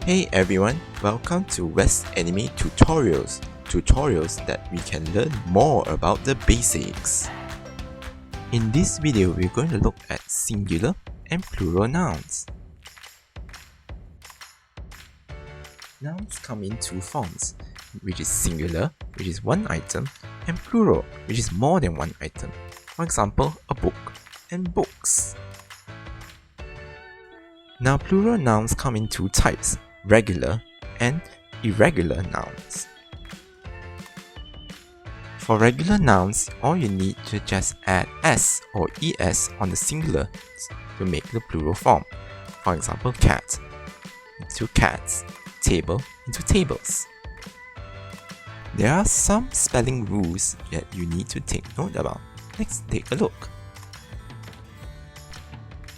Hey everyone, welcome to Westanime tutorials that we can learn more about the basics. In this video, we're going to look at singular and plural nouns. Nouns come in two forms, which is singular, which is one item, and plural, which is more than one item. For example, a book and books. Now, plural nouns come in two types, regular and irregular nouns. For regular nouns, all you need to just add s or es on the singular to make the plural form. For example, cat into cats, table into tables. There are some spelling rules that you need to take note about. Let's take a look.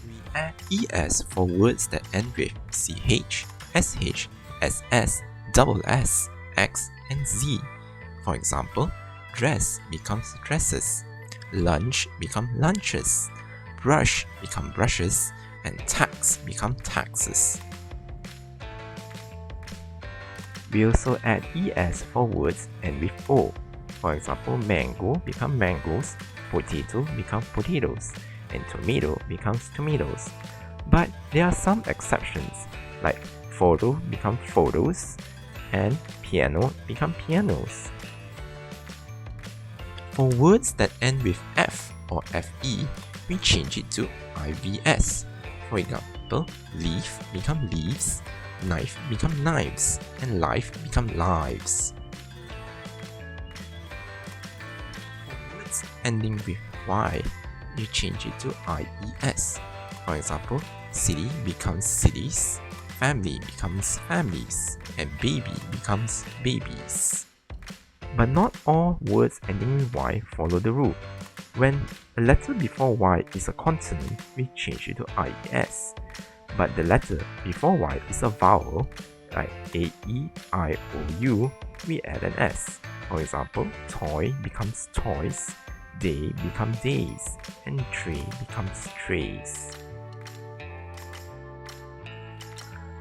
We add es for words that end with ch, sh, ss, double s, x, and z. For example, dress becomes dresses, lunch become lunches, brush become brushes, and tax become taxes. We also add es for words end with o. For example, mango become mangoes, potato become potatoes, and tomato becomes tomatoes. But there are some exceptions, like photo become photos, and piano become pianos. For words that end with f or fe, we change it to ivs. For example, leaf become leaves, knife become knives, and life become lives. For words ending with y, you change it to ies. For example, city becomes cities, family becomes families, and baby becomes babies. But not all words ending with y follow the rule. When a letter before y is a consonant, we change it to ies. But the letter before y is a vowel, like a, e, I, o, u, we add an s. For example, toy becomes toys, day becomes days, and tray becomes trays.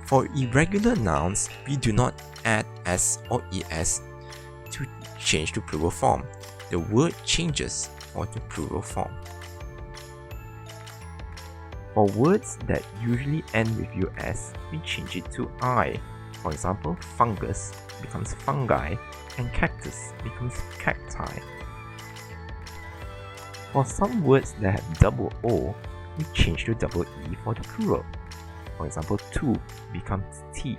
For irregular nouns, we do not add s or es to change to plural form. The word changes for the plural form. For words that usually end with us, we change it to I. For example, fungus becomes fungi, and cactus becomes cacti. For some words that have double O, we change to double E for the plural. For example, tooth becomes teeth,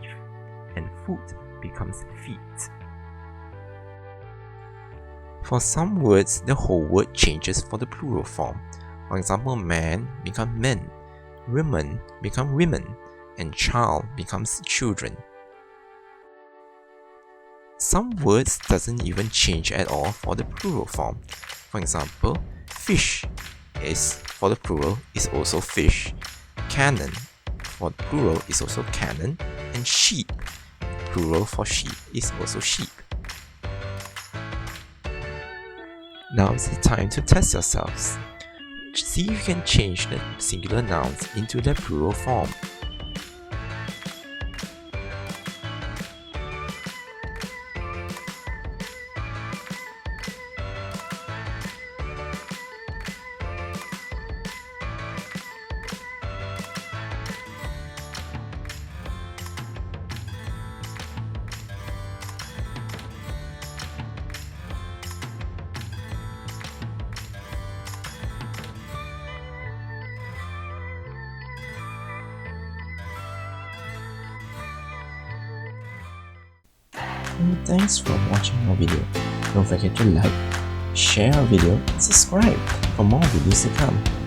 and foot becomes feet. For some words, the whole word changes for the plural form. For example, man becomes men, women become women, and child becomes children. Some words doesn't even change at all for the plural form. For example, fish for the plural is also fish, cannon for the plural is also cannon, and sheep, plural for sheep, is also sheep. Now is the time to test yourselves. See if you can change the singular nouns into their plural form. And thanks for watching our video. Don't forget to like, share our video, and subscribe for more videos to come.